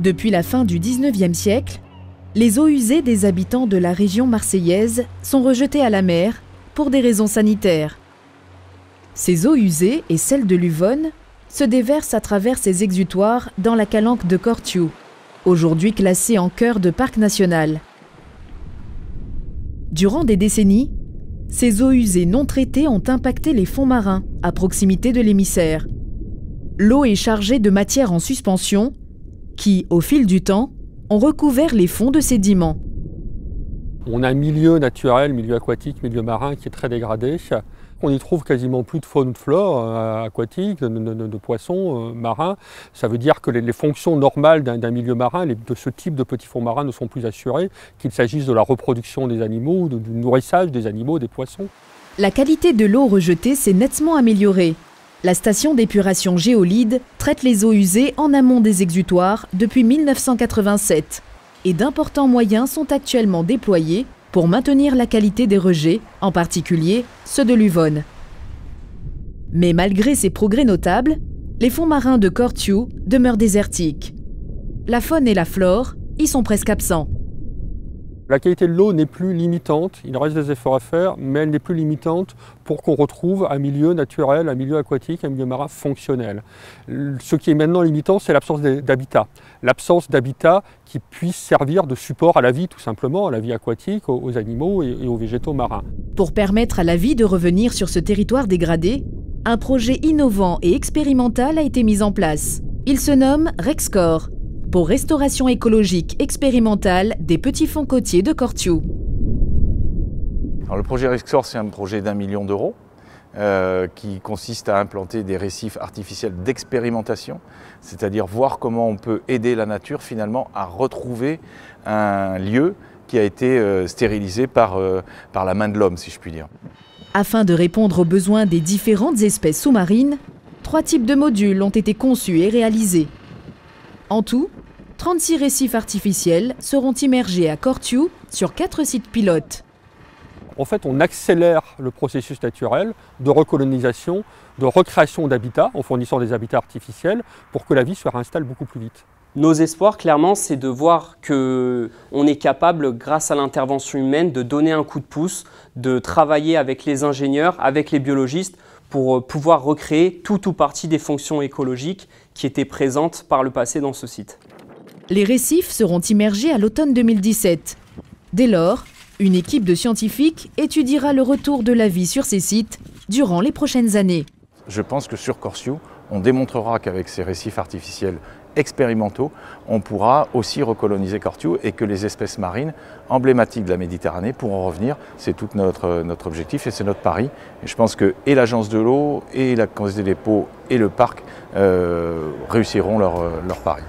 Depuis la fin du XIXe siècle, les eaux usées des habitants de la région marseillaise sont rejetées à la mer pour des raisons sanitaires. Ces eaux usées et celles de l'Uvonne se déversent à travers ces exutoires dans la calanque de Cortiou, aujourd'hui classée en cœur de parc national. Durant des décennies, ces eaux usées non traitées ont impacté les fonds marins à proximité de l'émissaire. L'eau est chargée de matières en suspension qui, au fil du temps, ont recouvert les fonds de sédiments. On a un milieu naturel, milieu aquatique, milieu marin qui est très dégradé. On y trouve quasiment plus de faune ou de flore aquatique, de poissons marins. Ça veut dire que les fonctions normales d'un milieu marin, de ce type de petits fonds marins, ne sont plus assurées, qu'il s'agisse de la reproduction des animaux, du nourrissage des animaux, des poissons. La qualité de l'eau rejetée s'est nettement améliorée. La station d'épuration Géolide traite les eaux usées en amont des exutoires depuis 1987 et d'importants moyens sont actuellement déployés pour maintenir la qualité des rejets, en particulier ceux de l'Uvonne. Mais malgré ces progrès notables, les fonds marins de Cortiou demeurent désertiques. La faune et la flore y sont presque absents. La qualité de l'eau n'est plus limitante, il reste des efforts à faire, mais elle n'est plus limitante pour qu'on retrouve un milieu naturel, un milieu aquatique, un milieu marin fonctionnel. Ce qui est maintenant limitant, c'est l'absence d'habitat. L'absence d'habitat qui puisse servir de support à la vie, tout simplement, à la vie aquatique, aux animaux et aux végétaux marins. Pour permettre à la vie de revenir sur ce territoire dégradé, un projet innovant et expérimental a été mis en place. Il se nomme Rexcor, pour restauration écologique expérimentale des petits fonds côtiers de Cortiou. Alors, le projet Rexcor, c'est un projet d'1 million d'euros qui consiste à implanter des récifs artificiels d'expérimentation, c'est-à-dire voir comment on peut aider la nature finalement à retrouver un lieu qui a été stérilisé par la main de l'homme, si je puis dire. Afin de répondre aux besoins des différentes espèces sous-marines, 3 types de modules ont été conçus et réalisés. En tout, 36 récifs artificiels seront immergés à Cortiou sur 4 sites pilotes. En fait, on accélère le processus naturel de recolonisation, de recréation d'habitats en fournissant des habitats artificiels pour que la vie se réinstalle beaucoup plus vite. Nos espoirs, clairement, c'est de voir qu'on est capable, grâce à l'intervention humaine, de donner un coup de pouce, de travailler avec les ingénieurs, avec les biologistes, pour pouvoir recréer tout ou partie des fonctions écologiques qui étaient présentes par le passé dans ce site. Les récifs seront immergés à l'automne 2017. Dès lors, une équipe de scientifiques étudiera le retour de la vie sur ces sites durant les prochaines années. Je pense que sur Cortiou, on démontrera qu'avec ces récifs artificiels expérimentaux, on pourra aussi recoloniser Cortiou et que les espèces marines emblématiques de la Méditerranée pourront revenir. C'est tout notre objectif et c'est notre pari. Et je pense que et l'Agence de l'eau, et la Caisse des dépôts et le parc réussiront leur pari.